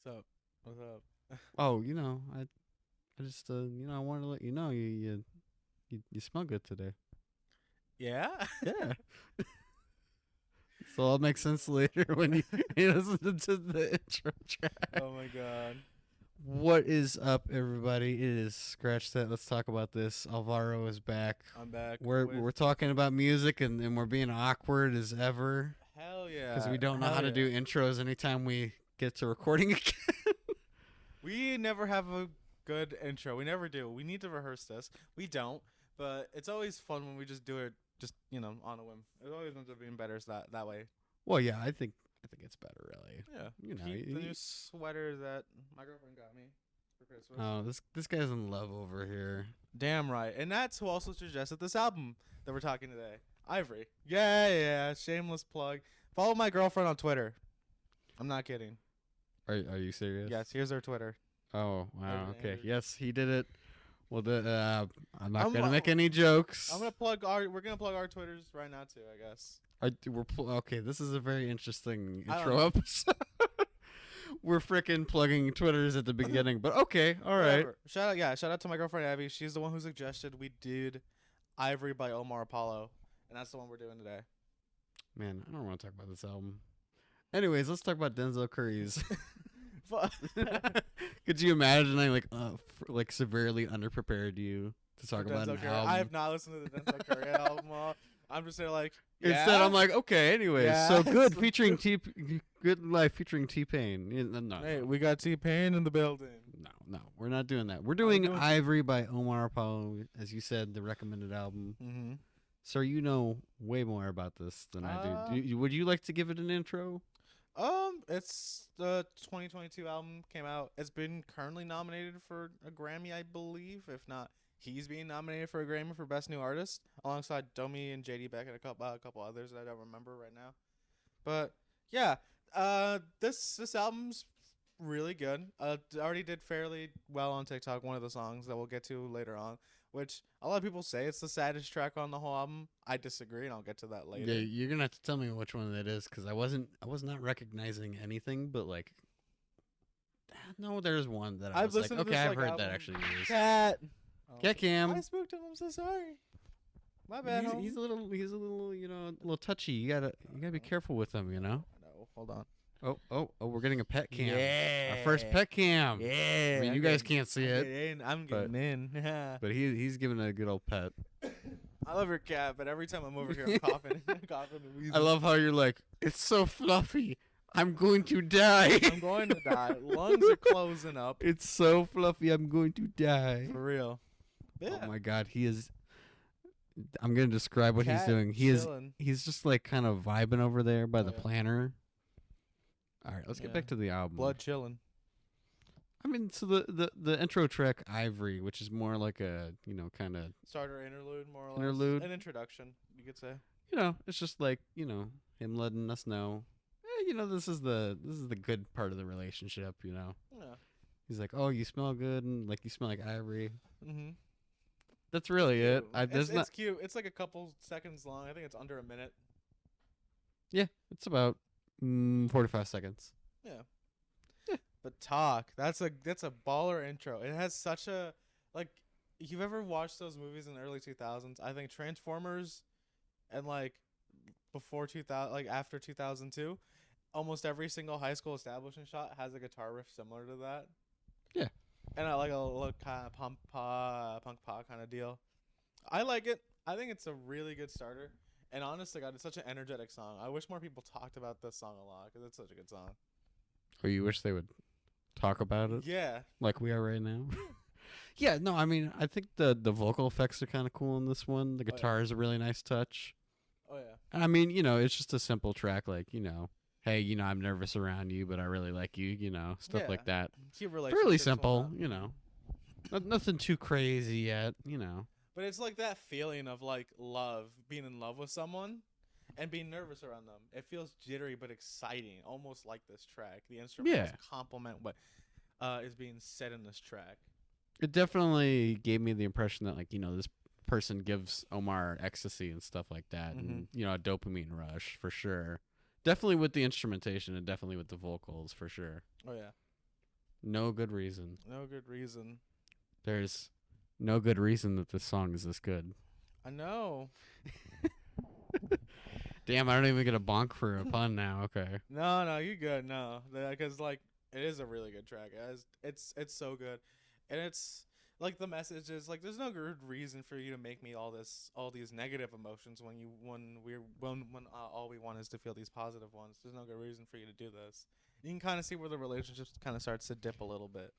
What's up? What's up? Oh, I just I wanted to let you know you smell good today. Yeah? Yeah. So it'll make sense later when you listen to the intro track. Oh my god. What is up, everybody? It is Scratch That. Let's talk about this. Alvaro is back. I'm back. We're talking about music and we're being awkward as ever Hell yeah. because we don't know Hell how to yeah. do intros anytime we get to recording again. We never have a good intro. We never do. We need to rehearse this. We don't. But it's always fun when we just do it on a whim. It always ends up being better that way. Well, yeah, I think it's better, really. Yeah. You know, Keep the new sweater that my girlfriend got me for Christmas. oh, this guy's in love over here. Damn right. And that's who also suggested this album that we're talking today. Ivory. Yeah. Shameless plug. Follow my girlfriend on Twitter. I'm not kidding. Are you serious? Yes, here's her Twitter. Oh wow. Ivory, Okay. Ivory. Yes, he did it. Well, I'm not I'm, gonna uh, make any jokes. We're gonna plug our Twitters right now too, I guess. Okay. This is a very interesting I don't intro know. episode. We're freaking plugging Twitters at the beginning, but okay. All right. Whatever. Shout out to my girlfriend Abby. She's the one who suggested we did Ivory by Omar Apollo, and that's the one we're doing today. Man, I don't want to talk about this album. Anyways, let's talk about Denzel Curry's. Could you imagine I severely underprepared you to talk about an Denzel Curry. album? I have not listened to the Denzel Curry album. I'm just there like Instead, I'm like, okay. Anyways, so Yes. good featuring Good Life featuring T-Pain. No, hey, we got T-Pain in the building. no, we're not doing that. We're doing doing- Ivory by Omar Apollo, as you said, the recommended album. Mm-hmm. Sir, you know way more about this than I do. Would you like to give it an intro? It's the 2022 album came out. It's been currently nominated for a Grammy, I believe. If not, he's being nominated for a Grammy for Best New Artist alongside Domi and JD Beck and a couple others that I don't remember right now. But yeah, this album's really good. I already did fairly well on TikTok. One of the songs that we'll get to later on, which a lot of people say it's the saddest track on the whole album. I disagree, and I'll get to that later. Yeah, you're gonna have to tell me which one that is because I was not recognizing anything, but like, no, there's one that I I've was like, listened to okay, this, I've like, heard that album. actually is. Cat. Cat Cam. I spooked him. I'm so sorry. My bad. He's a little, a little touchy. You gotta be careful with him, No, hold on. Oh, we're getting a pet cam. Yeah. Our first pet cam. Yeah. I mean, you guys can't see it, I'm but- getting in. but he's giving it a good old pet. I love your cat, but every time I'm over here, I'm coughing, coughing and wheezing. I love how you're like, it's so fluffy. I'm going to die. I'm going to die. Lungs are closing up. It's so fluffy. I'm going to die. For real. Yeah. Oh my god, he is. I'm gonna describe what he's Cat doing. chillin'. He's just like kind of vibing over there by Oh, the yeah. planner. All right, let's get Yeah. back to the album. Blood chilling. I mean, so the intro track Ivory, which is more like a kind of Starter interlude, more or less. Interlude. An introduction, you could say. it's just like him letting us know, this is the good part of the relationship. Yeah. He's like, oh, you smell good, and like you smell like Ivory. Mm-hmm. That's really it. It's cute. It's like a couple seconds long. I think it's under a minute. It's about 45 seconds. Yeah. Yeah. But talk. That's a baller intro. It has such a like if you've ever watched those movies in the early 2000s, I think Transformers and like before 2000 like after 2002, almost every single high school establishment shot has a guitar riff similar to that. Yeah. And I like a little kind of punk pop kind of deal. I like it. I think it's a really good starter. And honestly, God, it's such an energetic song. I wish more people talked about this song a lot because it's such a good song. Or you wish they would talk about it Yeah. like we are right now. Yeah, no, I mean, I think the vocal effects are kind of cool in this one. The yeah. guitar is a really nice touch. Oh yeah. And I mean, it's just a simple track like, hey, I'm nervous around you, but I really like you, stuff Yeah. like that. Cute Fairly relationships, simple, whatnot. Nothing too crazy yet, But it's like that feeling of like love, being in love with someone, and being nervous around them. It feels jittery but exciting, almost like this track. The instrumentals Yeah. complement what is being said in this track. It definitely gave me the impression that, like, this person gives Omar ecstasy and stuff like that. And, a dopamine rush for sure. Definitely with the instrumentation and definitely with the vocals for sure. Oh yeah. No good reason. No good reason. There's no good reason that this song is this good. I know. Damn, I don't even get a bonk for a pun now. Okay. No, you good. No, because like it is a really good track. It's so good, and it's like the message is like there's no good reason for you to make me all these negative emotions when all we want is to feel these positive ones. There's no good reason for you to do this. You can kind of see where the relationship kind of starts to dip a little bit.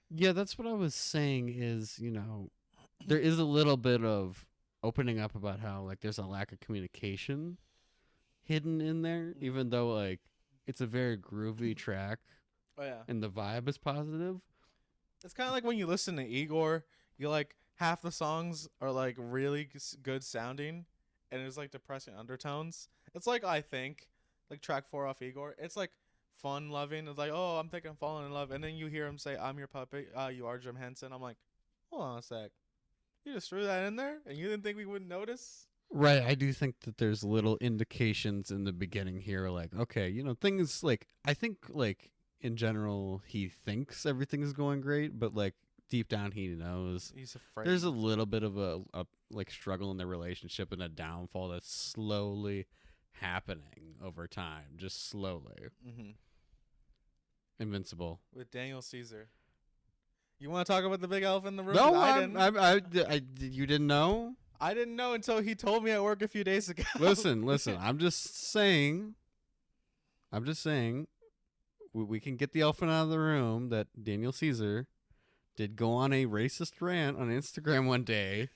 Yeah, that's what I was saying. Is there is a little bit of opening up about how like there's a lack of communication hidden in there, even though like it's a very groovy track. Oh yeah, and the vibe is positive. it's kind of like when you listen to Igor, you like half the songs are like really good sounding, and there's like depressing undertones. It's like I think like track 4 off Igor. It's like fun loving. It's like oh I'm thinking I'm falling in love, and then you hear him say I'm your puppet. You are Jim Henson. I'm like, hold on a sec. You just threw that in there, and you didn't think we wouldn't notice? Right. I do think that there's little indications in the beginning here, like, okay, things like, I think, like, in general, he thinks everything's going great, but, like, deep down he knows. He's afraid. There's a little bit of a like, struggle in their relationship and a downfall that's slowly happening over time, just slowly. Mm-hmm. Invincible. With Daniel Caesar. You want to talk about the big elephant in the room? No, I didn't. You didn't know? I didn't know until he told me at work a few days ago. Listen. I'm just saying. We can get the elephant out of the room that Daniel Caesar did go on a racist rant on Instagram one day.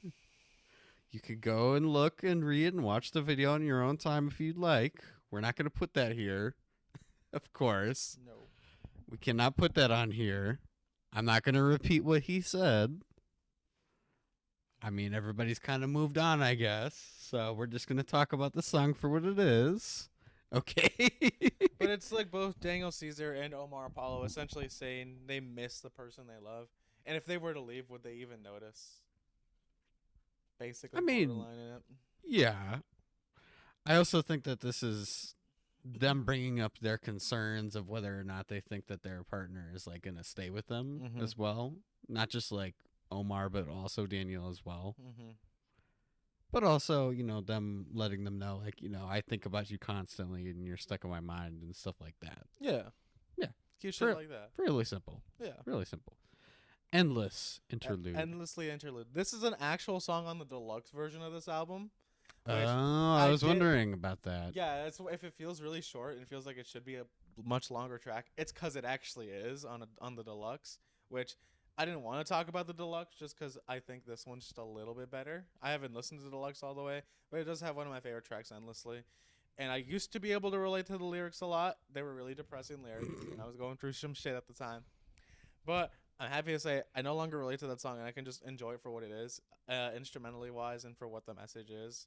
You could go and look and read and watch the video on your own time if you'd like. We're not going to put that here, of course. No. We cannot put that on here. I'm not going to repeat what he said. I mean, everybody's kind of moved on, I guess. So we're just going to talk about the song for what it is. Okay. But it's like both Daniel Caesar and Omar Apollo essentially saying they miss the person they love. And if they were to leave, would they even notice? Basically, I mean, borderlining it. Yeah. I also think that this is them bringing up their concerns of whether or not they think that their partner is like going to stay with them as well. Not just like Omar, but also Daniel as well. Mm-hmm. But also, them letting them know, like, I think about you constantly and you're stuck in my mind and stuff like that. Yeah. Yeah. Cute shit like that. Really simple. Yeah. Really simple. Endless interlude. Endlessly interlude. This is an actual song on the deluxe version of this album. Oh, I was wondering about that. Yeah, if it feels really short and it feels like it should be a much longer track, it's because it actually is on the deluxe, which I didn't want to talk about the deluxe just because I think this one's just a little bit better. I haven't listened to the deluxe all the way, but it does have one of my favorite tracks, Endlessly. And I used to be able to relate to the lyrics a lot. They were really depressing lyrics. I was going through some shit at the time. But I'm happy to say I no longer relate to that song, and I can just enjoy it for what it is, instrumentally wise, and for what the message is.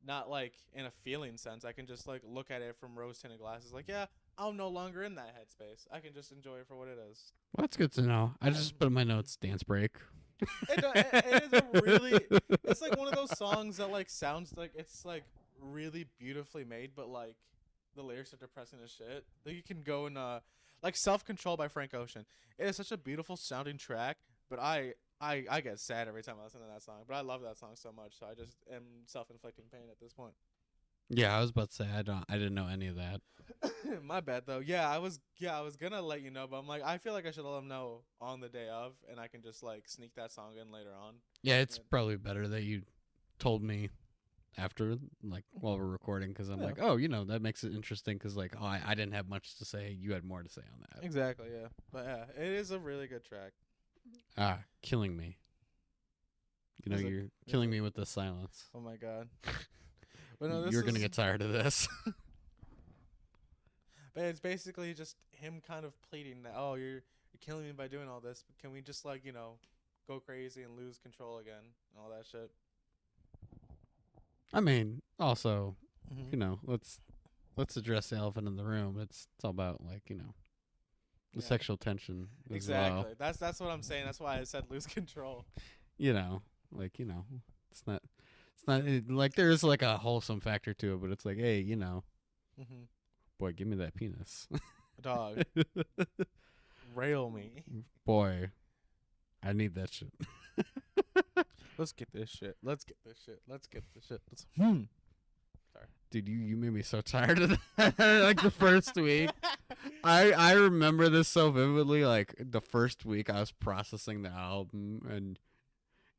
Not like in a feeling sense. I can just like look at it from rose-tinted glasses. Like, yeah, I'm no longer in that headspace. I can just enjoy it for what it is. Well, that's good to know. I just put in my notes dance break. It is a really. It's like one of those songs that like sounds like it's like really beautifully made, but like the lyrics are depressing as shit. Like you can go and like Self Control by Frank Ocean. It is such a beautiful sounding track, but I get sad every time I listen to that song. But I love that song so much, so I just am self-inflicting pain at this point. Yeah, I was about to say I didn't know any of that. My bad though. I was gonna let you know, but I'm like I feel like I should let them know on the day of, and I can just like sneak that song in later on. Yeah, it's probably better that you told me after, like while we're recording, because I'm like, oh, that makes it interesting, because like, oh, I didn't have much to say. You had more to say on that. Exactly. Yeah. But yeah, it is a really good track. Killing me. You're killing me with the silence. Oh my god. But no, you're gonna get tired of this. But it's basically just him kind of pleading that, oh, you're killing me by doing all this. But can we just like go crazy and lose control again and all that shit? I mean, also, let's address the elephant in the room. It's all about like the sexual tension. Exactly. Well. That's what I'm saying. That's why I said lose control. It's not like there's like a wholesome factor to it, but it's like, hey, boy, give me that penis. Dog. Rail me. boy, I need that shit. Let's get this shit. Let's get this shit. Let's get this shit. Sorry. Dude, you made me so tired of that. Like the first week. I remember this so vividly. Like the first week I was processing the album and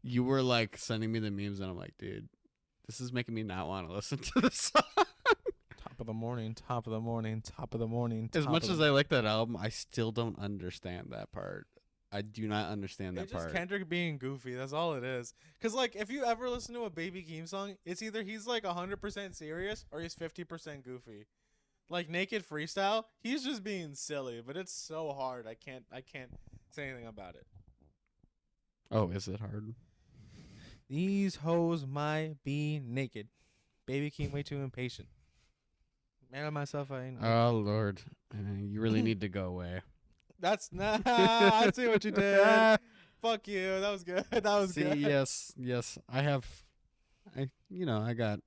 you were like sending me the memes and I'm like, dude, this is making me not want to listen to the song. Top of the morning, top of the morning, top of the morning. As much as I like that album, I still don't understand that part. I do not understand that it's part. just Kendrick being goofy. That's all it is. Because, like, if you ever listen to a Baby Keem song, it's either he's, like, 100% serious or he's 50% goofy. Like, Naked Freestyle, he's just being silly, but it's so hard. I can't say anything about it. Oh, is it hard? These hoes might be naked. Baby Keem way too impatient. Man of myself, I ain't. Oh, Lord. You really need to go away. That's not. I see what you did. Fuck you. That was good. That was good. Yes. I got.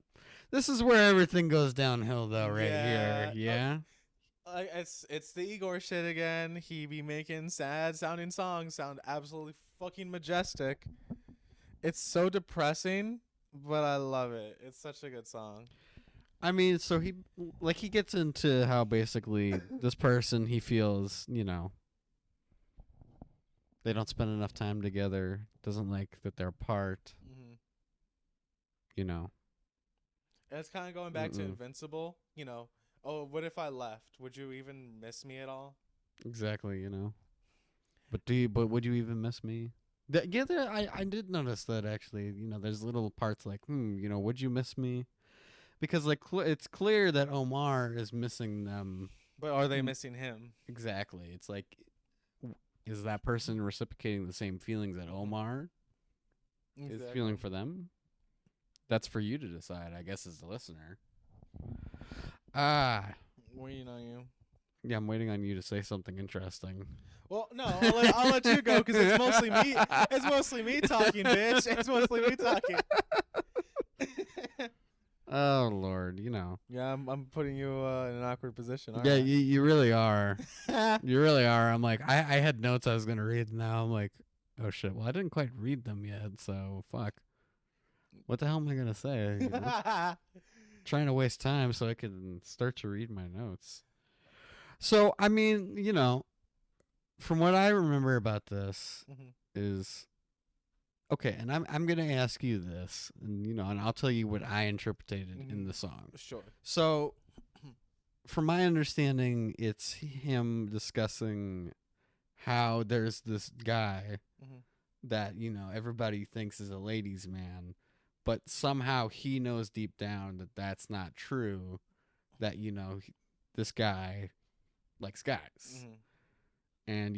This is where everything goes downhill, though, right here. Yeah. It's the Igor shit again. He be making sad sounding songs sound absolutely fucking majestic. It's so depressing, but I love it. It's such a good song. I mean, so he gets into how basically this person he feels, they don't spend enough time together, doesn't like that they're apart, And it's kind of going back to Invincible, oh, what if I left? Would you even miss me at all? Exactly, But would you even miss me? I did notice that actually, there's little parts like, would you miss me? Because like it's clear that Omar is missing them. But are they missing him? Exactly. It's like, is that person reciprocating the same feelings that Omar is feeling for them? That's for you to decide, I guess, as the listener. Waiting on you. Yeah, I'm waiting on you to say something interesting. Well, no, I'll let you go because it's mostly me. It's mostly me talking, bitch. It's mostly me talking. Oh Lord, Yeah, I'm putting you in an awkward position. Yeah, you really are. You really are. I'm like, I had notes I was gonna read. Now I'm like, oh shit. Well, I didn't quite read them yet, so fuck. What the hell am I gonna say? Trying to waste time so I can start to read my notes. So I mean, from what I remember about this is. Okay, and I'm gonna ask you this, and and I'll tell you what I interpreted in the song. Sure. So, from my understanding, it's him discussing how there's this guy that everybody thinks is a ladies' man, but somehow he knows deep down that that's not true. That this guy likes guys, and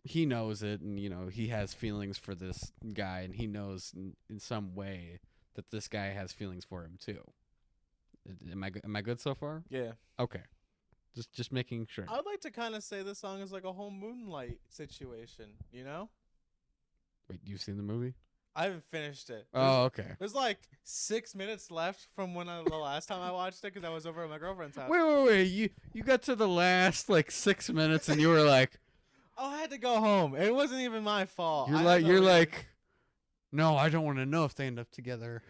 he knows it, and he has feelings for this guy, and he knows in some way that this guy has feelings for him too. Am I good so far? Yeah. Okay. Just making sure. I would like to kind of say this song is like a whole Moonlight situation, Wait, you've seen the movie? I haven't finished it. Oh, okay. There's like 6 minutes left from the last time I watched it because I was over at my girlfriend's house. Wait. You got to the last like 6 minutes and you were like, oh, I had to go home. It wasn't even my fault. You're like, no, I don't want to know if they end up together.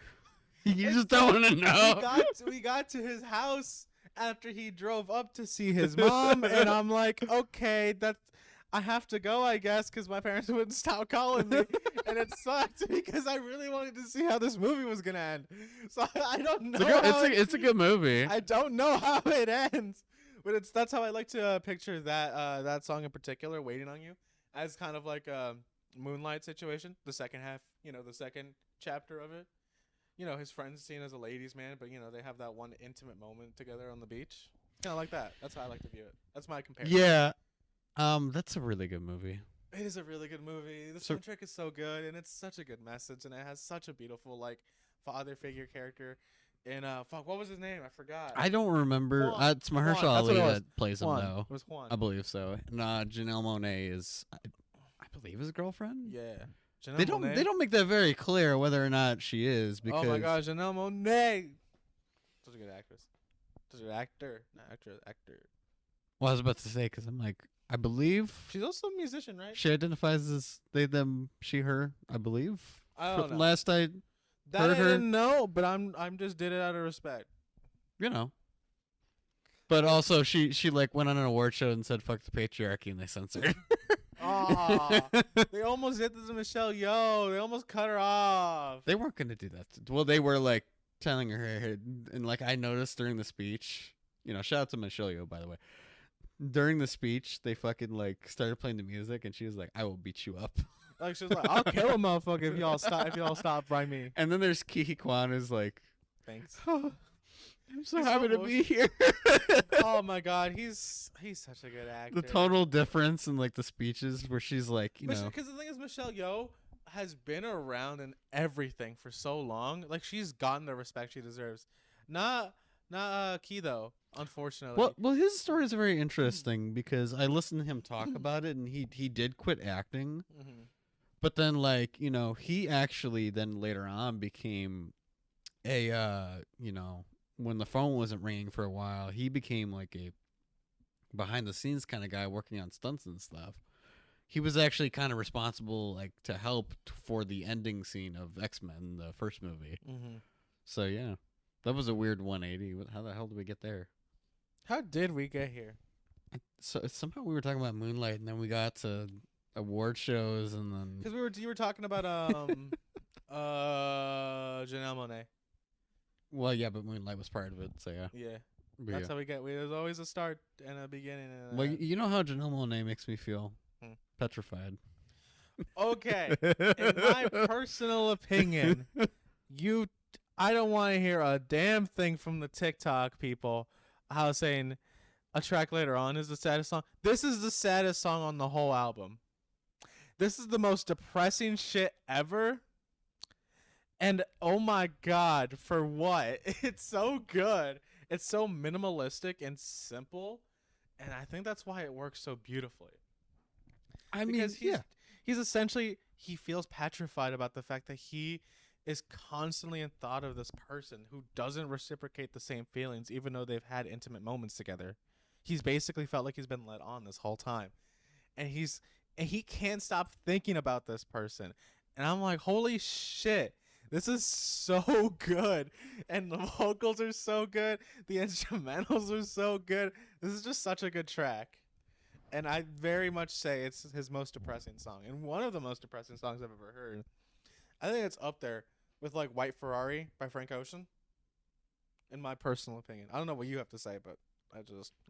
You just don't want to know. We got to his house after he drove up to see his mom, and I'm like, okay, I have to go, I guess, because my parents wouldn't stop calling me, and it sucked because I really wanted to see how this movie was gonna end. So I don't know. It's a good movie. I don't know how it ends. But that's how I like to picture that song in particular, "Waiting on You," as kind of like a Moonlight situation. The second half, the second chapter of it. His friend's seen as a ladies' man, but they have that one intimate moment together on the beach. Kind of like that. That's how I like to view it. That's my comparison. Yeah, that's a really good movie. It is a really good movie. The soundtrack is so good, and it's such a good message, and it has such a beautiful father figure character. And what was his name? I forgot. I don't remember. It's Mahershala Ali that plays him though. It was Juan. I believe so. And Janelle Monáe is, I believe, his girlfriend. Yeah. They don't make that very clear whether or not she is because. Oh my God, Janelle Monáe. Such a good actress. Such a good actor. Not actor. Actor. Well, I was about to say because I'm like I believe She's also a musician, right? she identifies as they, them, she, her. I believe. I don't know. Last I That heard I her, didn't know, but I'm just did it out of respect. you know. But also, she like went on an award show and said "fuck the patriarchy" and they censored. Ah, they almost did this to Michelle Yeoh. They almost cut her off. They weren't gonna do that. Well, they were like telling her, and like I noticed during the speech, shout out to Michelle Yeoh, by the way. During the speech, they fucking like started playing the music, and she was like, "I will beat you up." Like she was like, "I'll kill a motherfucker if y'all stop. If y'all stop by me." And then there's Kiki Kwan, who's like, Thanks. I'm so He's happy so to be here. Oh my god, he's such a good actor. The tonal difference in like the speeches where she's like, because the thing is, Michelle Yeoh has been around in everything for so long. Like she's gotten the respect she deserves. Not Key though, unfortunately. Well, his story is very interesting because I listened to him talk about it, and he did quit acting, but then like he actually then later on became a when the phone wasn't ringing for a while, he became like a behind the scenes kind of guy working on stunts and stuff. He was actually kind of responsible like to help for the ending scene of X-Men, the first movie. So yeah, that was a weird 180. How the hell did we get there? How did we get here? So somehow we were talking about Moonlight, and then we got to award shows, and then Because you were talking about Janelle Monáe. well, yeah, but Moonlight was part of it. So yeah, Yeah, But that's yeah. how we get. There's always a start and a beginning. And Well, you know how Janelle Monáe makes me feel? Hmm. Petrified. Okay, in my personal opinion, I don't want to hear a damn thing from the TikTok people. How saying a track later on is the saddest song. This is the saddest song on the whole album. This is the most depressing shit ever. And oh my god, for what? It's so good. It's so minimalistic and simple. And I think that's why it works so beautifully. I mean, Because he's essentially, he feels petrified about the fact that he is constantly in thought of this person who doesn't reciprocate the same feelings, even though they've had intimate moments together. He's basically felt like he's been led on this whole time. And he can't stop thinking about this person. And I'm like, holy shit. This is so good. And the vocals are so good. The instrumentals are so good. This is just such a good track. And I very much say it's his most depressing song. And one of the most depressing songs I've ever heard. I think it's up there with like White Ferrari by Frank Ocean. In my personal opinion. I don't know what you have to say, but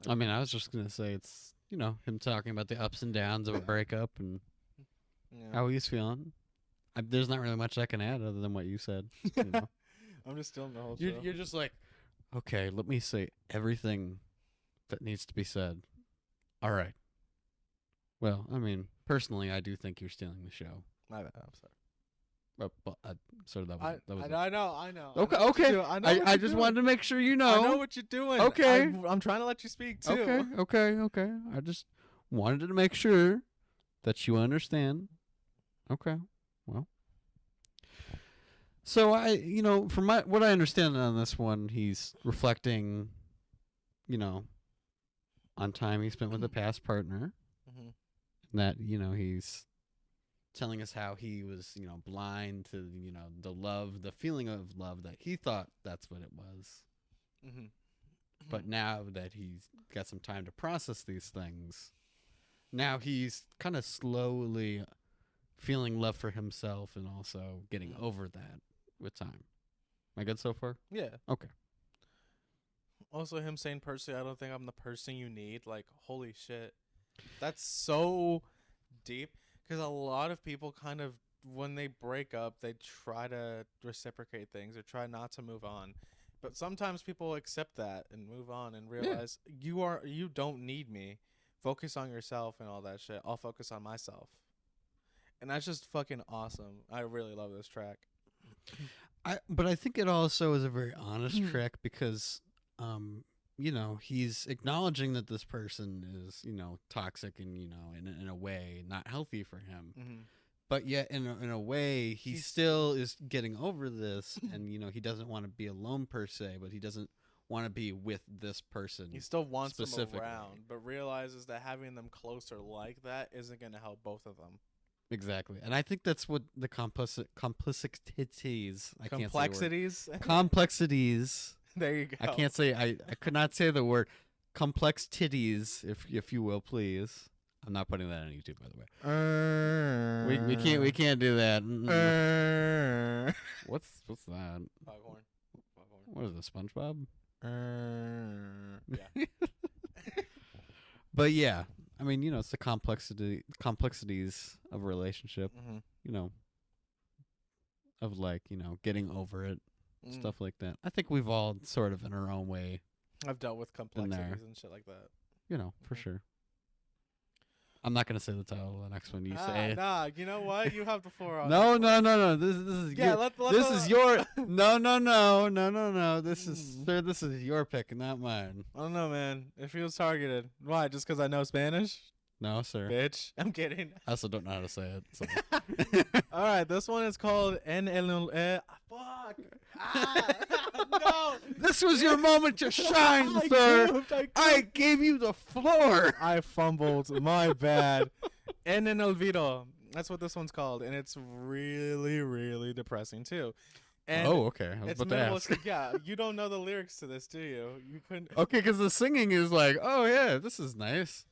I mean, I was just going to say it's, him talking about the ups and downs of a breakup and how he's feeling. There's not really much I can add other than what you said. I'm just still in the whole show. You're just like, okay, let me say everything that needs to be said. All right. Well, I mean, personally, I do think you're stealing the show. My bad. I'm sorry. But that was I know. Okay. I just wanted to make sure you know. I know what you're doing. Okay. I'm trying to let you speak too. Okay. I just wanted to make sure that you understand. Okay. Well. So from what I understand on this one, he's reflecting, on time he spent with a past partner. That, he's telling us how he was, blind to, the feeling of love that he thought that's what it was. But now that he's got some time to process these things, now he's kind of slowly feeling love for himself and also getting over that with time. Am I good so far? Yeah. Okay. Also, him saying personally, I don't think I'm the person you need. Like, holy shit. That's so deep. Because a lot of people kind of, when they break up, they try to reciprocate things or try not to move on. But sometimes people accept that and move on and realize you don't need me. Focus on yourself and all that shit. I'll focus on myself. And that's just fucking awesome. I really love this track. But I think it also is a very honest track because, he's acknowledging that this person is, toxic and, in a way not healthy for him. But yet in a way, he still is getting over this and, he doesn't want to be alone per se, but he doesn't want to be with this person. He still wants them specifically. around, but realizes that having them closer like that isn't going to help both of them. Exactly. And I think that's what the complexities. I can't say the word. Complexities. Complexities. There you go. I can't say. I could not say the word complex titties, if you will, please. I'm not putting that on YouTube, by the way. We can't do that. What's that? Foghorn. What is it, SpongeBob? Yeah. But yeah, I mean, it's the complexities of a relationship. Mm-hmm. Of like getting over it, stuff like that. I think we've all sort of in our own way. I've dealt with complexities and shit like that. For sure. I'm not gonna say the title of the next one. You say. Nah, you know what? You have the floor on. No. This is this is your no. This is sir. This is your pick, not mine. I don't know, man. It feels targeted. Why? Just because I know Spanish? No, sir. Bitch. I'm kidding. I also don't know how to say it. So. All right, this one is called fuck. No. This was your moment to shine, sir. I gave you the floor. I fumbled. My bad. En el olvido. That's what this one's called, and it's really, really depressing too. And okay. I was about to ask. Yeah, you don't know the lyrics to this, do you? You couldn't. Okay, because the singing is like, oh yeah, this is nice.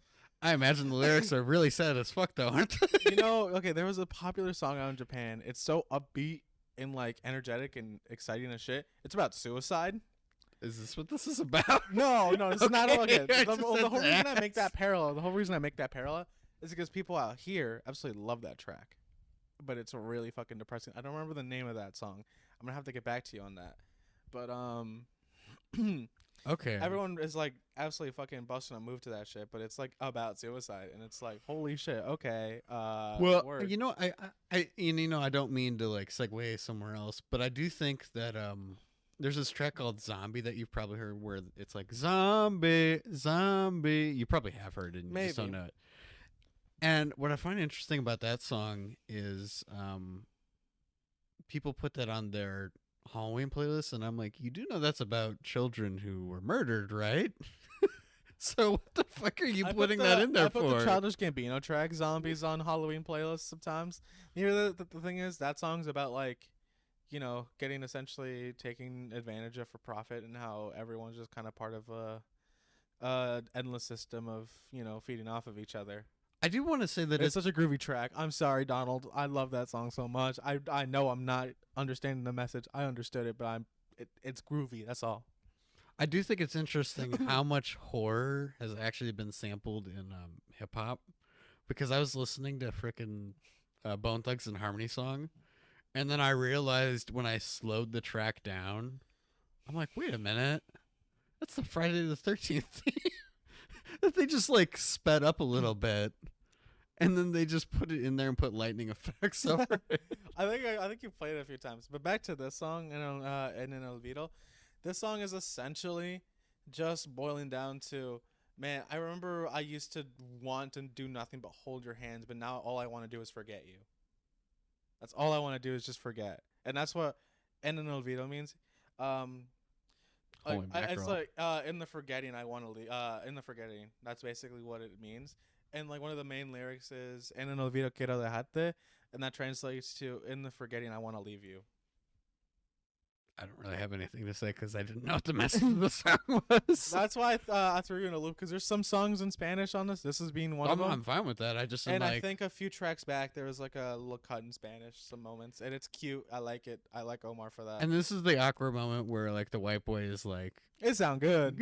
I imagine the lyrics are really sad as fuck, though, aren't they? Okay, there was a popular song out in Japan. It's so upbeat and like energetic and exciting as shit. It's about suicide. Is this what this is about? No, it's not. Okay, the whole reason I make that parallel is because people out here absolutely love that track, but it's really fucking depressing. I don't remember the name of that song. I'm gonna have to get back to you on that. But okay. Everyone is like absolutely fucking busting a move to that shit, but it's like about suicide, and it's like holy shit. Okay. Well, word. I don't mean to like segue somewhere else, but I do think that there's this track called Zombie that you've probably heard where it's like zombie. You probably have heard it and you just don't know it. And what I find interesting about that song is people put that on their Halloween playlist, and I'm like, you do know that's about children who were murdered, right? So what the fuck are you putting that in there for? I put the Childish Gambino track "Zombies" on Halloween playlists sometimes. The thing is, that song's about like, getting essentially taken advantage of for profit, and how everyone's just kind of part of a endless system of feeding off of each other. I do want to say that it's such a groovy track. I'm sorry, Donald. I love that song so much. I know I'm not understanding the message. I understood it, but it's groovy. That's all. I do think it's interesting how much horror has actually been sampled in hip hop, because I was listening to frickin' Bone Thugs and Harmony song, and then I realized when I slowed the track down, I'm like, wait a minute, that's the Friday the 13th thing. That they just like sped up a little bit, and then they just put it in there and put lightning effects over it. I think you've played it a few times. But back to this song, En el Olvido. This song is essentially just boiling down to, man, I remember I used to want to do nothing but hold your hands, but now all I want to do is forget you. That's all I want to do is just forget, and that's what En el Olvido means. It's like in the forgetting I want to leave. In the forgetting, that's basically what it means. And like one of the main lyrics is "En el olvido quiero dejarte," and that translates to "In the forgetting I want to leave you." I don't really have anything to say because I didn't know what the message of the song was. That's why I threw you in a loop, because there's some songs in Spanish on this. This is being one of them. I'm fine with that. I think a few tracks back there was like a little cut in Spanish, some moments, and it's cute. I like it. I like Omar for that. And this is the awkward moment where like the white boy is like, "It sound good."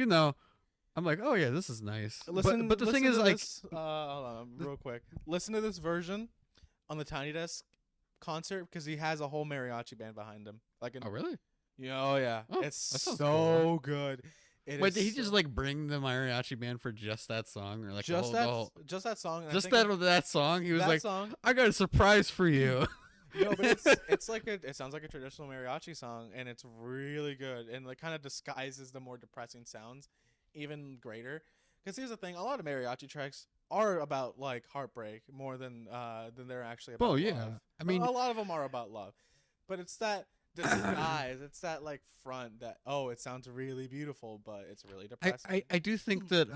I'm like, oh yeah, this is nice. But the thing is, like, hold on, real quick. Listen to this version on the Tiny Desk concert, because he has a whole mariachi band behind him. Oh really? Oh yeah, oh, it's so good. Wait, did he just like bring the mariachi band for just that song, or like just that song? Just that song. He was like, song. I got a surprise for you. No, but it's like it sounds like a traditional mariachi song, and it's really good, and like kind of disguises the more depressing sounds even greater. Because here's the thing: a lot of mariachi tracks are about like heartbreak more than they're actually about. Oh yeah, love. I mean, a lot of them are about love, but it's that disguise. It's that like front that it sounds really beautiful, but it's really I, depressing. I do think that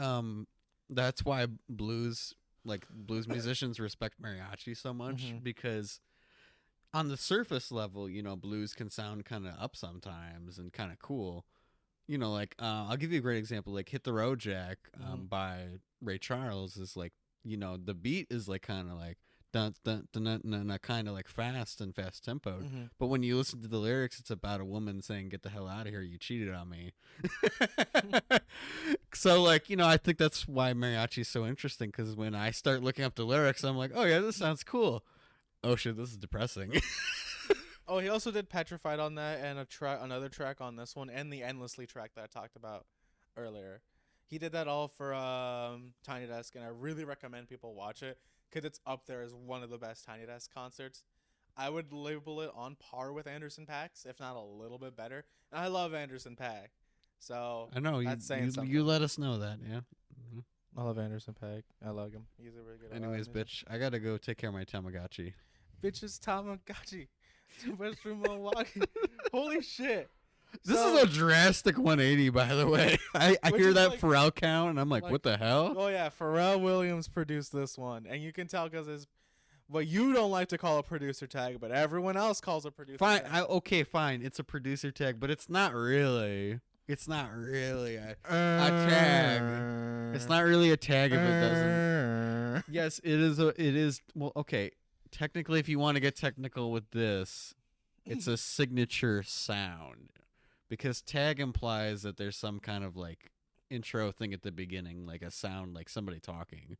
that's why blues musicians respect mariachi so much, Mhm. because on the surface level, blues can sound kind of up sometimes and kind of cool. Like I'll give you a great example. Like "Hit the Road Jack" Mhm. by Ray Charles is like, the beat is like kind of like dun dun dun dun, dun, dun kind of like fast tempoed. Mhm. But when you listen to the lyrics, it's about a woman saying, "Get the hell out of here! You cheated on me." So like, I think that's why mariachi is so interesting, because when I start looking up the lyrics, I'm like, oh yeah, this sounds cool. Oh shit, this is depressing. Oh, he also did "Petrified" on that, and another track on this one, and the "Endlessly" track that I talked about earlier. He did that all for Tiny Desk, and I really recommend people watch it because it's up there as one of the best Tiny Desk concerts. I would label it on par with Anderson Paak's, if not a little bit better. And I love Anderson Paak, so I know that's saying you something. let us know that, yeah. Mhm. I love Anderson Paak. I love him. He's a really good Anyways, musician. bitch, I gotta go take care of my Tamagotchi. Bitches Tamagotchi. Too much from Milwaukee. Holy shit. This So, is a drastic 180, by the way. I which hear is that like, Pharrell count, and I'm like, what the hell? oh yeah, Pharrell Williams produced this one, and you can tell because it's what you don't like to call a producer tag, but everyone else calls a producer Fine, tag. okay, fine. It's a producer tag, but it's not really. It's not really a tag. It's not really a tag if it doesn't. Yes, it is. It is. Well, okay. Technically, if you want to get technical with this, it's a signature sound, because tag implies that there's some kind of like intro thing at the beginning, like a sound, like somebody talking.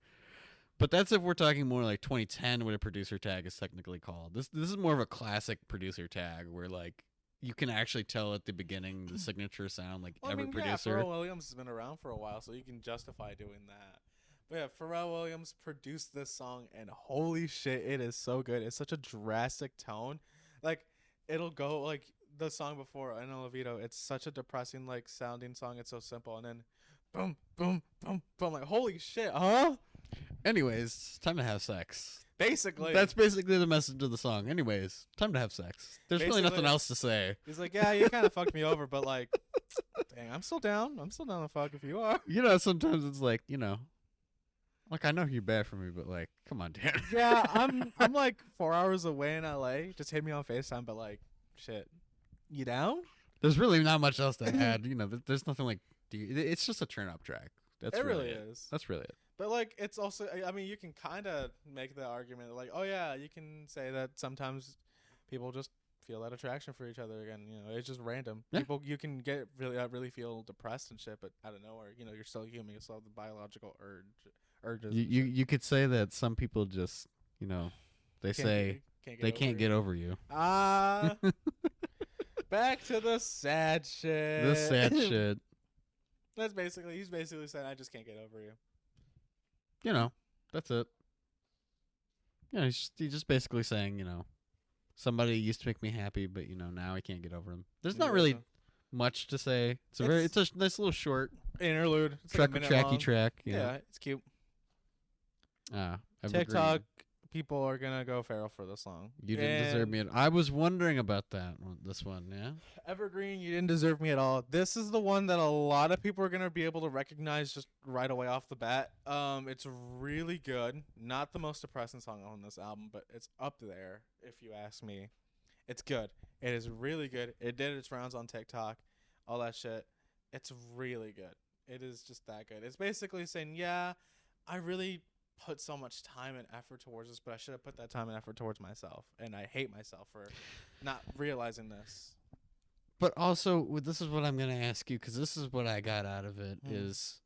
But that's if we're talking more like 2010, what a producer tag is technically called. This is more of a classic producer tag, where like you can actually tell at the beginning the signature sound, like Well, I every mean, yeah, producer. Pharrell Williams has been around for a while, so you can justify doing that. But yeah, Pharrell Williams produced this song, and holy shit, it is so good. It's such a drastic tone. Like, it'll go, like, the song before, I know Levito, it's such a depressing, like, sounding song. It's so simple. And then, boom, boom, boom, boom. Like, holy shit, huh? Anyways, time to have sex. Basically. That's basically the message of the song. Anyways, time to have sex. There's really nothing else to say. He's like, yeah, you kind of fucked me over, but, like, dang, I'm still down. I'm still down to fuck if you are. Sometimes it's like, like, I know you're bad for me, but like, come on, Dan. Yeah, I'm like 4 hours away in LA. Just hit me on FaceTime, but like, shit, you down? There's really not much else to add. There's nothing like. It's just a turn up track. That's It really really it. is. That's really it. But like, it's also, I mean, you can kind of make the argument like, oh yeah, you can say that sometimes people just feel that attraction for each other again. It's just random. Yeah. People, you can get really feel depressed and shit, but out of nowhere, you're still human. You still have the biological urges. You could say that some people just they say they can't get over you. Ah. Back to the sad shit. The sad shit. He's basically saying, I just can't get over you. That's it. He's just basically saying, somebody used to make me happy, but now I can't get over them. There's not really much to say. It's a nice little short interlude. It's track, like tracky track. Yeah, it's cute. TikTok people are gonna go feral for the song. You didn't deserve me. I was wondering about that one. This one, yeah. Evergreen, you didn't deserve me at all. This is the one that a lot of people are gonna be able to recognize just right away off the bat. It's really good. Not the most depressing song on this album, but it's up there if you ask me. It's good. It is really good. It did its rounds on TikTok, all that shit. It's really good. It is just that good. It's basically saying, yeah, I really put so much time and effort towards this, but I should have put that time and effort towards myself, and I hate myself for not realizing this. But also, this is what I'm going to ask you, because this is what I got out of it, is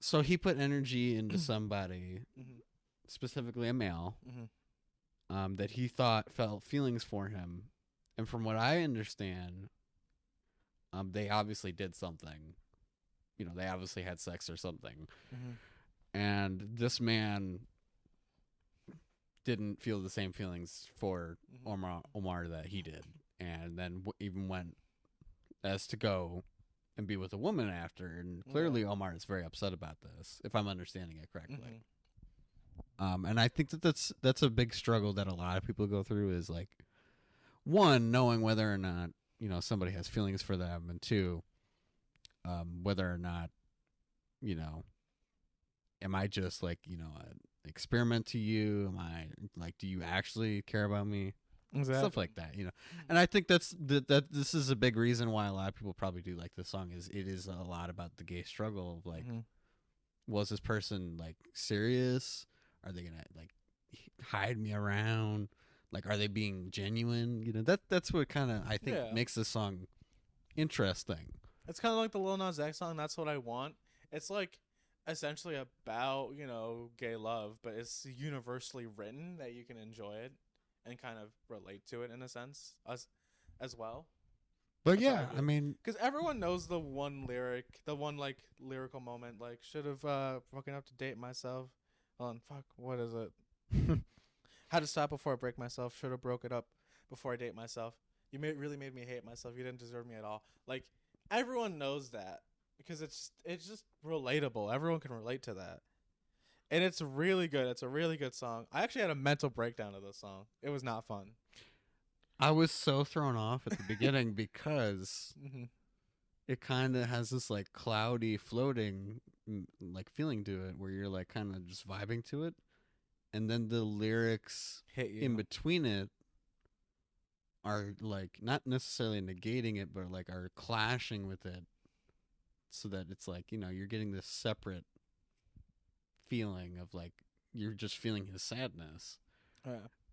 so he put energy into somebody, specifically a male, that he thought felt feelings for him. And from what I understand, they obviously did something. They obviously had sex or something. And this man didn't feel the same feelings for Omar that he did. And then even went as to go and be with a woman after. And clearly Omar is very upset about this, if I'm understanding it correctly. And I think that's a big struggle that a lot of people go through, is like, one, knowing whether or not somebody has feelings for them, and two, whether or not you know, am I just like an experiment to you? Am I like, do you actually care about me? Exactly. Stuff like that, And I think that this is a big reason why a lot of people probably do like this song. Is it is a lot about the gay struggle of like, was this person like serious? Are they gonna like hide me around? Like, are they being genuine? That's what kind of I think makes this song interesting. It's kind of like the Lil Nas X song, That's What I Want. It's like essentially about, gay love, but it's universally written that you can enjoy it and kind of relate to it in a sense as well. But yeah, I mean, because everyone knows the one lyric, the one like lyrical moment, like should have fucking up to date myself. Fuck, what is it? Had to stop before I break myself. Should have broke it up before I date myself. You really made me hate myself. You didn't deserve me at all. Like everyone knows that because it's just relatable. Everyone can relate to that. And it's really good. It's a really good song. I actually had a mental breakdown of this song. It was not fun. I was so thrown off at the beginning because it kind of has this like cloudy, floating like feeling to it where you're like kind of just vibing to it. And then the lyrics hit you in between it are like not necessarily negating it, but like are clashing with it so that it's like, you're getting this separate feeling of like you're just feeling his sadness.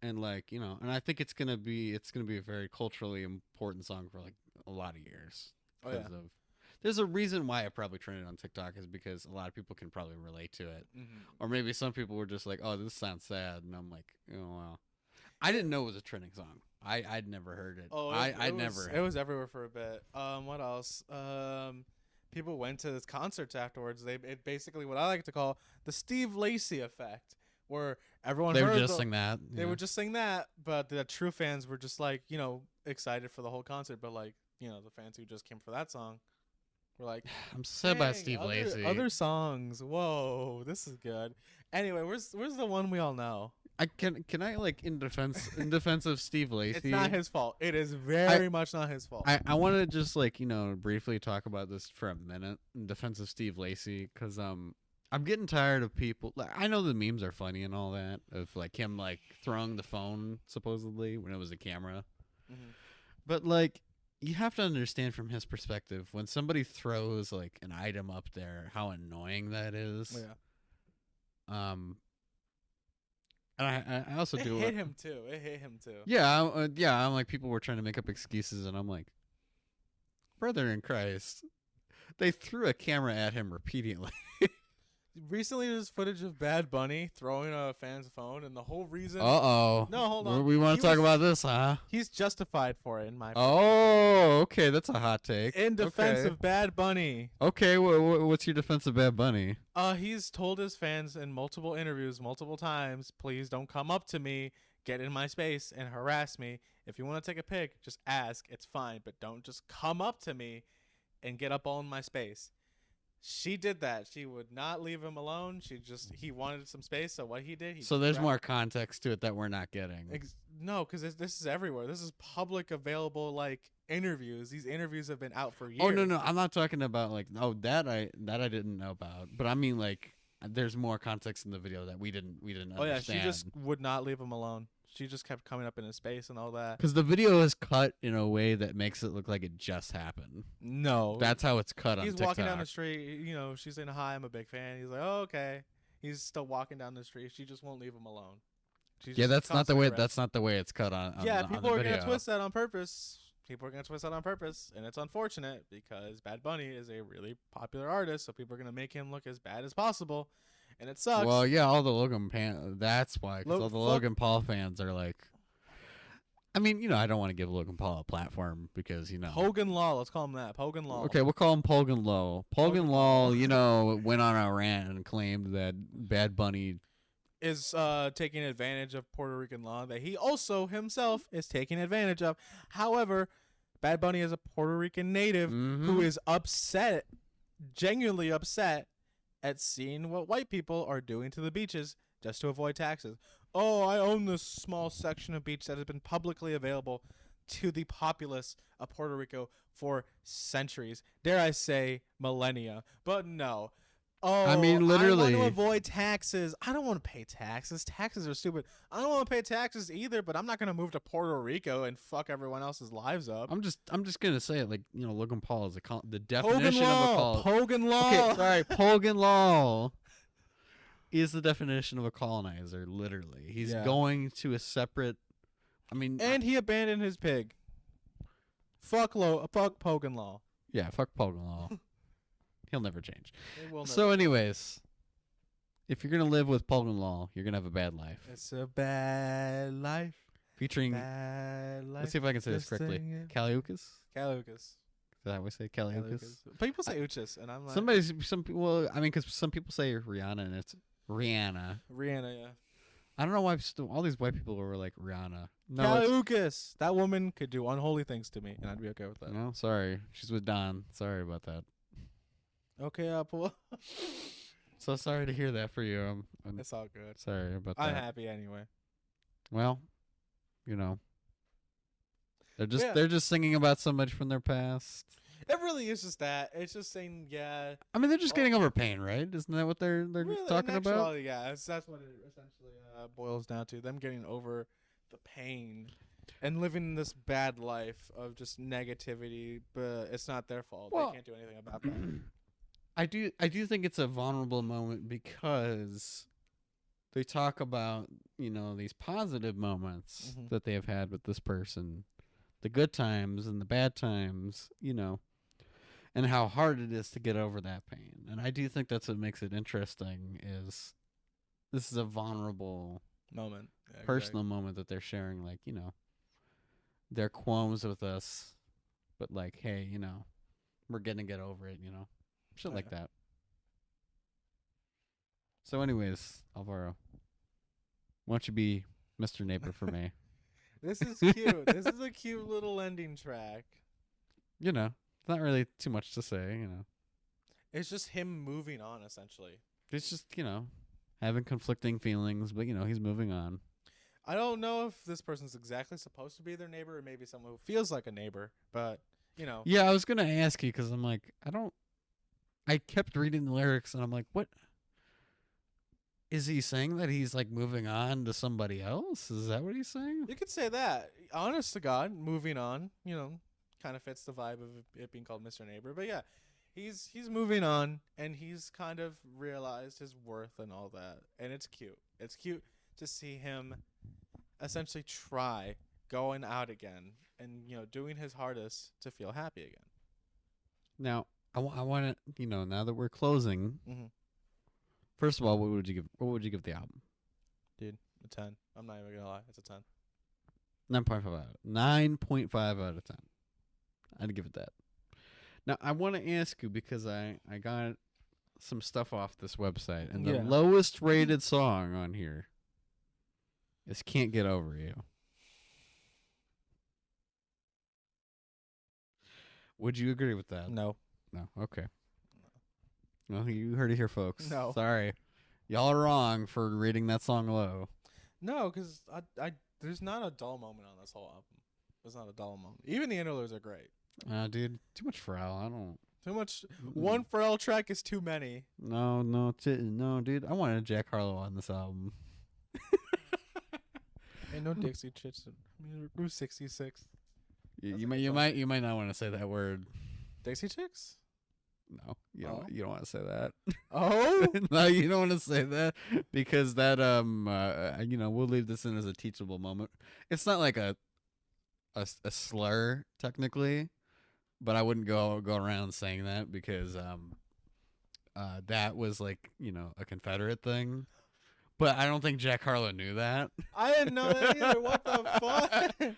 And like, and I think it's gonna be a very culturally important song for like a lot of years. There's a reason why it probably trended on TikTok is because a lot of people can probably relate to it. Or maybe some people were just like, oh, this sounds sad, and I'm like, oh well. I didn't know it was a trending song. I'd never heard it. It was everywhere for a bit. What else? People went to this concerts afterwards. It basically what I like to call the Steve Lacy effect, where everyone they were just sing that. They would just sing that, but the true fans were just like excited for the whole concert. But like the fans who just came for that song were like, I'm sad by Steve Lacy. Other songs. Whoa, this is good. Anyway, where's the one we all know? Can I like in defense of Steve Lacy? It's not his fault. It is very much not his fault. I want to just like briefly talk about this for a minute in defense of Steve Lacy because I'm getting tired of people. Like, I know the memes are funny and all that of like him like throwing the phone supposedly when it was a camera, but like you have to understand from his perspective when somebody throws like an item up there how annoying that is. And I also do it. Hit him too. Yeah, I'm like people were trying to make up excuses, and I'm like, brother in Christ, they threw a camera at him repeatedly. Recently, there's footage of Bad Bunny throwing a fan's phone, and the whole reason. No, hold on. We want to talk about this, huh? He's justified for it, in my opinion. Oh, okay, that's a hot take. In defense of Bad Bunny. Okay, what's your defense of Bad Bunny? He's told his fans in multiple interviews, multiple times, please don't come up to me, get in my space, and harass me. If you want to take a pic, just ask. It's fine, but don't just come up to me and get up all in my space. She did that. She would not leave him alone. He wanted some space, so what he did. So there's more context to it that we're not getting. No, because this is everywhere. This is public available like interviews. These interviews have been out for years. Oh no, I'm not talking about like that I didn't know about. But I mean like there's more context in the video that we didn't understand. Oh yeah, she just would not leave him alone. She just kept coming up in his space and all that. Because the video is cut in a way that makes it look like it just happened. No. That's how it's cut on TikTok. He's walking down the street. She's saying, hi, I'm a big fan. He's like, oh, okay. He's still walking down the street. She just won't leave him alone. That's not the way. That's not the way it's cut on. People are going to twist that on purpose. And it's unfortunate because Bad Bunny is a really popular artist, so people are going to make him look as bad as possible. And it sucks. Well, yeah, all the Logan that's why. Because all the Logan Paul fans are like, I mean, I don't want to give Logan Paul a platform because, Hogan Law, let's call him that. Hogan Law. Okay, we'll call him Pogan Law. Pogan Law, went on a rant and claimed that Bad Bunny is taking advantage of Puerto Rican law that he also himself is taking advantage of. However, Bad Bunny is a Puerto Rican native who is upset, genuinely upset, at seeing what white people are doing to the beaches just to avoid taxes. Oh, I own this small section of beach that has been publicly available to the populace of Puerto Rico for centuries. Dare I say millennia. But no. Oh, I mean, I want to literally. avoid taxes. I don't want to pay taxes. Taxes are stupid. I don't want to pay taxes either, but I'm not going to move to Puerto Rico and fuck everyone else's lives up. I'm just gonna say it like, you know, Logan Paul is the Hogan definition of a Law. call. Hogan Law. Okay, sorry, Hogan Law is the definition of a colonizer. Literally, he's Yeah. going to a separate. I mean, And he abandoned his pig. Fuck Hogan Law. yeah, fuck Hogan Law. He'll never change. It will So, never- anyways, if you're gonna live with Hogan Law, you're gonna have a bad life. It's a bad life. Featuring, Bad life. let's see if I can say this Just correctly. sing it. Caliucas. Calucas. Is that how we say Caliucas? People say Uchis, and I'm like Some people. Well, I mean, because some people say Rihanna and it's Rihanna. Rihanna. Yeah. I don't know why all these white people were like Rihanna. No, it's, Calucas. That woman could do unholy things to me, and I'd be okay with that. no, sorry, she's with Don. Sorry about that. Okay, Apple. So sorry to hear that for you. I'm It's all good. sorry about I'm that. happy anyway. Well, you know, they're Yeah. just singing about so much from their past. It really is just that. It's just saying, yeah. I mean, they're just getting over pain, right? Isn't that what they're Really, talking in about? actuality, yeah, that's what it essentially boils down to. Them getting over the pain and living this bad life of just negativity, but it's not their fault. Well, they can't do anything about that. I do think it's a vulnerable moment because they talk about, you know, these positive moments Mhm. that they have had with this person, the good times and the bad times, you know, and how hard it is to get over that pain. And I do think that's what makes it interesting is this is a vulnerable Moment. Yeah, personal moment that they're sharing, like, you know, their qualms with us, but like, hey, you know, we're gonna get over it, you know. Shit like Yeah. that. So, anyways, Alvaro, why don't you be Mr. Neighbor for me? This is cute. This is a cute little ending track. You know, it's not really too much to say, you know. It's just him moving on, essentially. It's just, you know, having conflicting feelings, but, you know, he's moving on. I don't know if this person's exactly supposed to be their neighbor or maybe someone who feels like a neighbor, but, you know. Yeah, I was going to ask you because I'm like, I kept reading the lyrics and I'm like, what? Is he saying that he's like moving on to somebody else? Is that what he's saying? You could say that. Honest to God, moving on, you know, kind of fits the vibe of it being called Mr. Neighbor. But yeah, he's moving on and he's kind of realized his worth and all that. And it's cute. It's cute to see him essentially try going out again and, you know, doing his hardest to feel happy again. Now, I want to, you know, now that we're closing, Mm-hmm. first of all, what would you give the album? Dude, a 10. I'm not even going to lie. It's a 10. 9.5 out. 9.5 out of 10. I'd give it that. Now, I want to ask you because I got some stuff off this website, and the Yeah. lowest rated song on here is Can't Get Over You. Would you agree with that? No. No. Okay. Well, you heard it here, folks. No. Sorry. Y'all are wrong for rating that song low. No, because there's not a dull moment on this whole album. There's not a dull moment. Even the interludes are great. Dude, too much Pharrell. I don't. Too much. One Pharrell track is too many. No, dude. I wanted Jack Harlow on this album. Ain't no Dixie Chicks. Route 66. You might not want to say that word. Dixie Chicks? No, Oh. you don't want to say that. Oh? No, you don't want to say that because that you know, we'll leave this in as a teachable moment. It's not like a slur technically, but I wouldn't go around saying that because that was like, you know, a Confederate thing. But I don't think Jack Harlow knew that. I didn't know that either. What the fuck?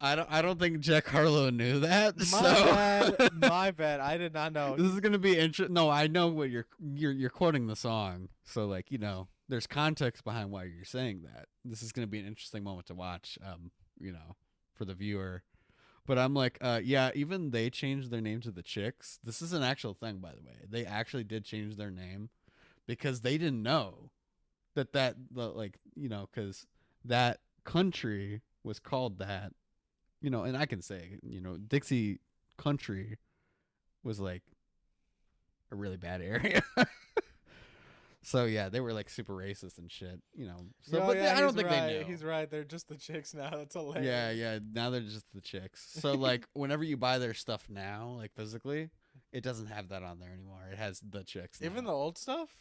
I don't think Jack Harlow knew that. My bad. I did not know. This is gonna be interesting. No, I know what you're quoting the song, so like, you know, there's context behind why you're saying that. This is gonna be an interesting moment to watch. You know, for the viewer. But I'm like, yeah, even they changed their name to the Chicks. This is an actual thing, by the way. They actually did change their name because they didn't know that like, you know, because that country was called that and I can say, Dixie Country was like a really bad area. So yeah, they were like super racist and shit, So, Oh, but yeah, I don't he's think right. they knew. He's right. They're just the chicks now. That's hilarious. Yeah. Now they're just the chicks. So like, whenever you buy their stuff now, like physically, it doesn't have that on there anymore. It has the chicks. Even now. the old stuff?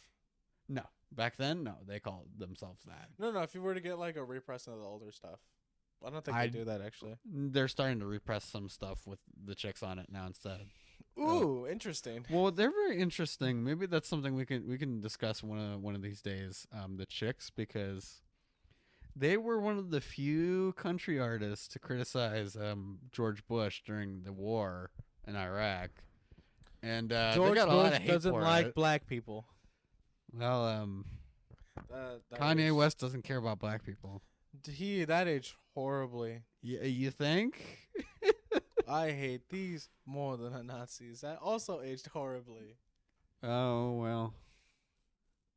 No, back then, no, they called themselves that. No. If you were to get like a repressing of the older stuff, I don't think I- they do that actually. They're starting to repress some stuff with the chicks on it now instead. Ooh, interesting. Well, they're very interesting. Maybe that's something we can discuss one of these days. The chicks, because they were one of the few country artists to criticize George Bush during the war in Iraq, and George they got a Bush lot of hate doesn't for like it. black people. Well, That Kanye is- West doesn't care about black people. That aged horribly. You think? I hate these more than the Nazis. That also aged horribly. Oh well.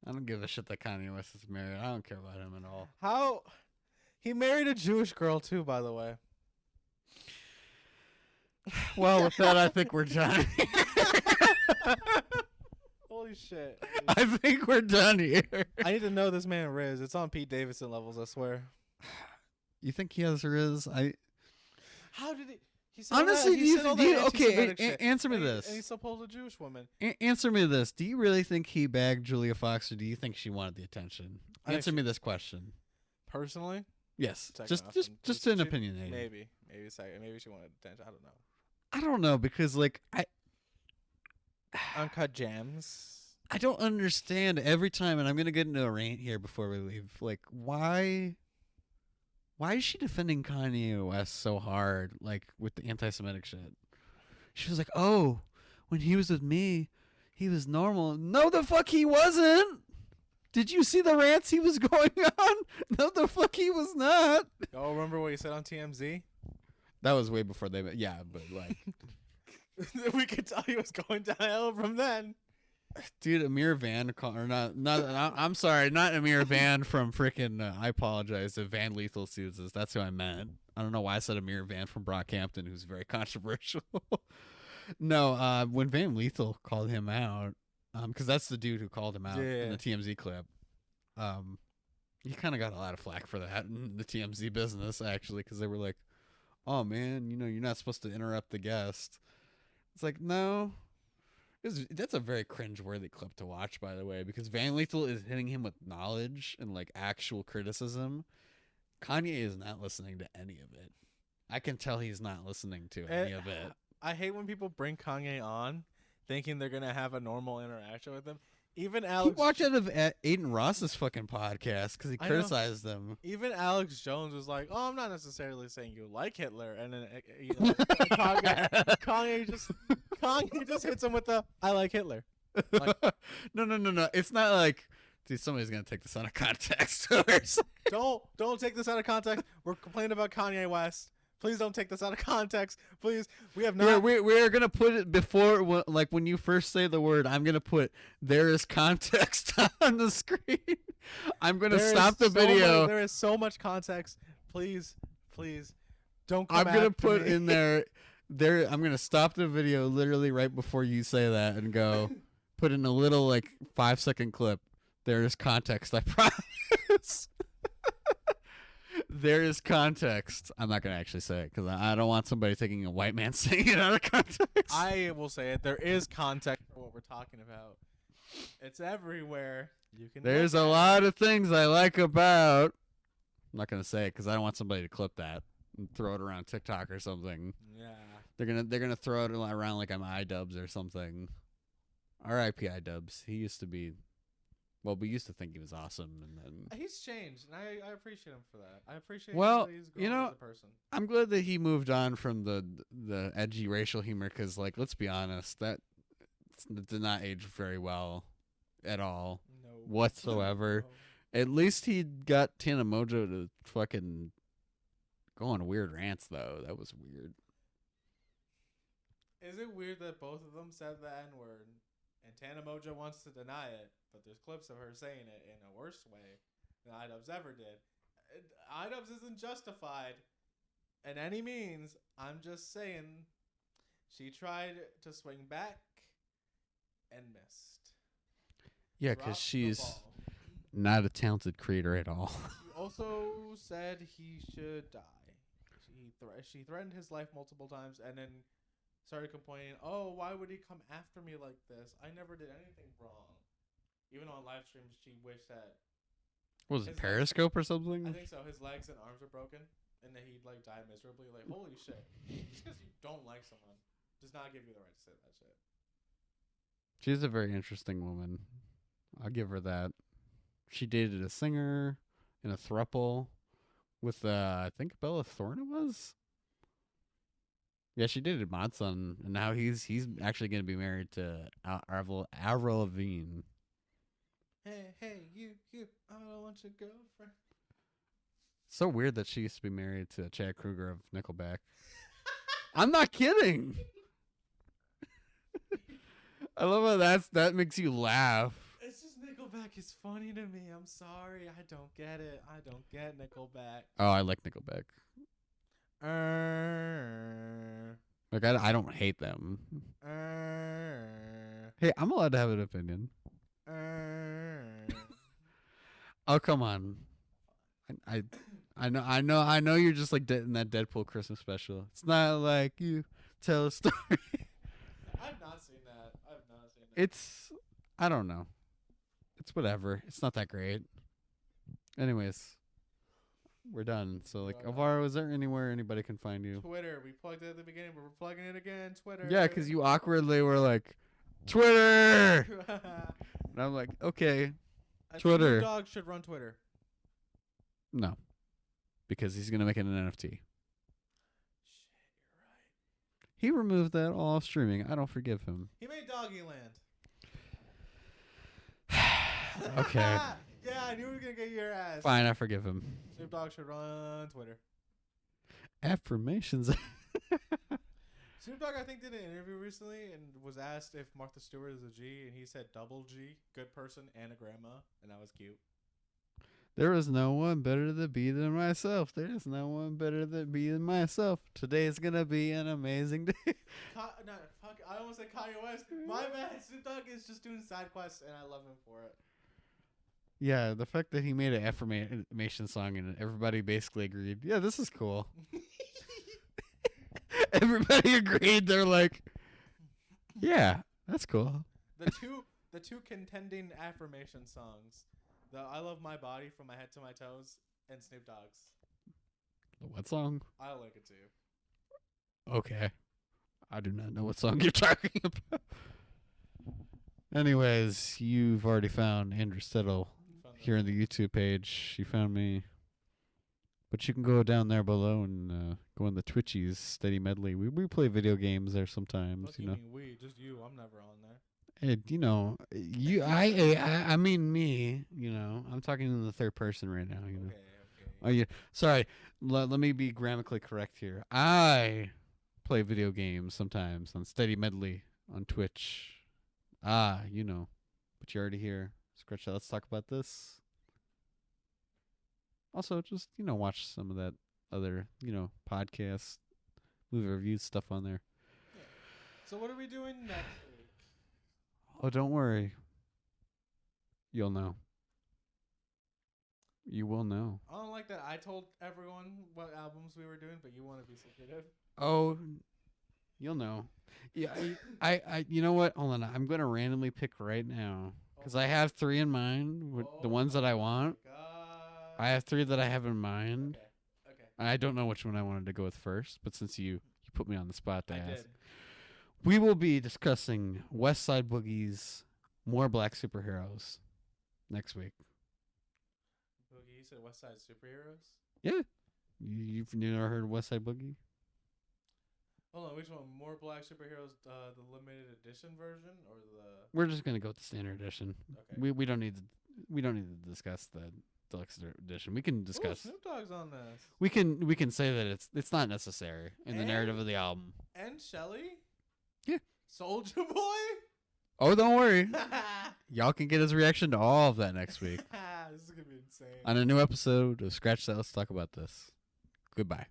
I don't give a shit that Kanye West is married. I don't care about him at all. How he married a Jewish girl too, by the way. Well, with that, I think we're done. Holy shit. I think we're done here. I need to know this man Riz. It's on Pete Davidson levels, I swear. You think he has Riz? How did he said all Honestly, that, he said all that anti-Semitic shit. answer me And this. And he supposed a Jewish woman. Answer me this. Do you really think he bagged Julia Fox, or do you think she wanted the attention? I think Answer me this question. Personally, Yes, second just option. just an She- opinion. maybe second. Maybe she wanted attention. I don't know. I don't know, because like Uncut Gems. I don't understand every time, and I'm gonna get into a rant here before we leave. Like, why is she defending Kanye West so hard, like with the anti-Semitic shit? She was like, "Oh, when he was with me, he was normal." No, the fuck he wasn't. Did you see the rants he was going on? No, the fuck he was not. Oh, remember what you said on TMZ? That was way before they met. Yeah, but like, We could tell he was going downhill from then. dude, Amir Van, or not, I'm sorry, not Amir Van from freaking, I apologize, if Van Lethal sues us. That's who I meant. I don't know why I said Amir Van from Brockhampton, who's very controversial. No, when Van Lethal called him out, because that's the dude who called him out in the TMZ clip, he kind of got a lot of flack for that in the TMZ business, actually, because they were like, "Oh man, you're not supposed to interrupt the guest." It's like, no. That's a very cringeworthy clip to watch, by the way, because Van Lethal is hitting him with knowledge and like actual criticism. Kanye is not listening to any of it. I can tell he's not listening to any of it. I hate when people bring Kanye on thinking they're gonna have a normal interaction with him. Even Alex, He watched out of Aiden Ross's fucking podcast because he I know. criticized them. even Alex Jones was like, "Oh, I'm not necessarily saying you like Hitler," and then Kanye just hits him with the "I like Hitler." Like, No. It's not like, dude, somebody's gonna take this out of context. don't take this out of context. We're complaining about Kanye West. Please don't take this out of context. Please, we have not. We're gonna put it before, like when you first say the word, I'm gonna put there is context on the screen. I'm gonna stop the video. There is so much context. Please, don't. Come I'm gonna after put me. in there. I'm gonna stop the video literally right before you say that and go put in a little like 5-second clip. There is context. I promise. There is context. I'm not gonna actually say it because I don't want somebody taking a white man saying it out of context. I will say it. There is context for what we're talking about. It's everywhere. You can. There's look a at lot of things I like about. I'm not gonna say it because I don't want somebody to clip that and throw it around TikTok or something. it. Yeah. They're gonna throw it around like I'm iDubbbz or something. R.I.P. iDubbbz. He used to be. Well, we used to think he was awesome, and then He's changed, and I appreciate him for that. I appreciate. Well, that he's grown as a person. I'm glad that he moved on from the edgy racial humor because, like, let's be honest, that did not age very well at all No. whatsoever. No. At least he got Tana Mojo to fucking go on weird rants, though. That was weird. Is it weird that both of them said the N word, and Tana Mojo wants to deny it, but there's clips of her saying it in a worse way than iDubbbz ever did? iDubbbz isn't justified in any means. I'm just saying, she tried to swing back and missed. Yeah, because Dropped the she's ball. not a talented creator at all. He also said he should die. She threatened his life multiple times and then started complaining, "Oh, why would he come after me like this? I never did anything wrong." Even on live streams, she wished that Was it his legs, Periscope or I something? think so, his legs and arms are broken and that he'd like die miserably. Like, holy shit! Just because you don't like someone does not give you the right to say that shit. She's a very interesting woman. I'll give her that. She dated a singer in a throuple with, I think Bella Thorne it was? Yeah, she dated Matson, and now he's actually going to be married to Avril Lavigne. Hey, you, I don't want your girlfriend. So weird that she used to be married to Chad Kruger of Nickelback. I'm not kidding. I love how that makes you laugh. It's just Nickelback is funny to me. I'm sorry, I don't get it. I don't get Nickelback. Oh, I like Nickelback. Like I don't hate them. Hey, I'm allowed to have an opinion. Oh, come on. I know you're just like in that Deadpool Christmas special. It's not like you tell a story. I've not seen that. It's I don't know. It's whatever. It's not that great. Anyways, we're done. So like, Alvaro, is there anywhere anybody can find you? Twitter. We plugged it at the beginning, but we're plugging it again. Twitter. Yeah, because you awkwardly were like, Twitter, and I'm like, okay, Twitter. Snoop Dogg should run Twitter. No, because he's gonna make it an NFT. Shit, you're right. He removed that all streaming. I don't forgive him. He made Doggyland. Okay. Yeah, I knew we were gonna get your ass. Fine, I forgive him. Snoop Dogg should run Twitter. Affirmations. Snoop Dogg, I think, did an interview recently and was asked if Martha Stewart is a G, and he said double G, good person and a grandma, and that was cute. There is no one better to be than myself. There is no one better to be than myself. Today's gonna be an amazing day. I almost said Kanye West. My bad. Snoop Dogg is just doing side quests, and I love him for it. Yeah, the fact that he made an affirmation song and everybody basically agreed, yeah, this is cool. Everybody agreed. They're like, yeah, that's cool. The two contending affirmation songs, the "I Love My Body" from My Head to My Toes and Snoop Dogg's. The what song? I'll link it to you. Okay. I do not know what song you're talking about. Anyways, you've already found Andrew Settle here on the YouTube page. You found me. But you can go down there below and go on the Twitchies Steady Medley. We play video games there sometimes, What you do know. mean we? Just you. I'm never on there. And, you know, I mean me, you know. I'm talking in the third person right now, you know. Okay. Oh yeah. Sorry. Let me be grammatically correct here. I play video games sometimes on Steady Medley on Twitch. You know. But you're already here. Scratch that. Let's talk about this. Also, just, you know, watch some of that other, you know, podcast, movie reviews stuff on there. Yeah. So what are we doing next week? Oh, don't worry. You'll know. You will know. I don't like that I told everyone what albums we were doing, but you want to be secretive. Oh, you'll know. Yeah, I you know what? Hold on. I'm going to randomly pick right now because I have 3 in mind, the ones that I want. God. I have 3 that I have in mind. Okay. I don't know which one I wanted to go with first, but since you put me on the spot to I ask. did. We will be discussing West Side Boogie's More Black Superheroes next week. Boogie, you said West Side Superheroes? Yeah. You've never heard of West Side Boogie? Hold on, which one? More Black Superheroes, the limited edition version, or the? We're just gonna go with the standard edition. Okay. We don't need to discuss the deluxe edition. We can discuss. Snoop Dogg's on this. We can say that it's not necessary in the narrative of the album. And Shelly. Yeah. Soulja Boy. Oh, don't worry. Y'all can get his reaction to all of that next week This is gonna be insane. on a new episode of Scratch That. Let's talk about this. Goodbye.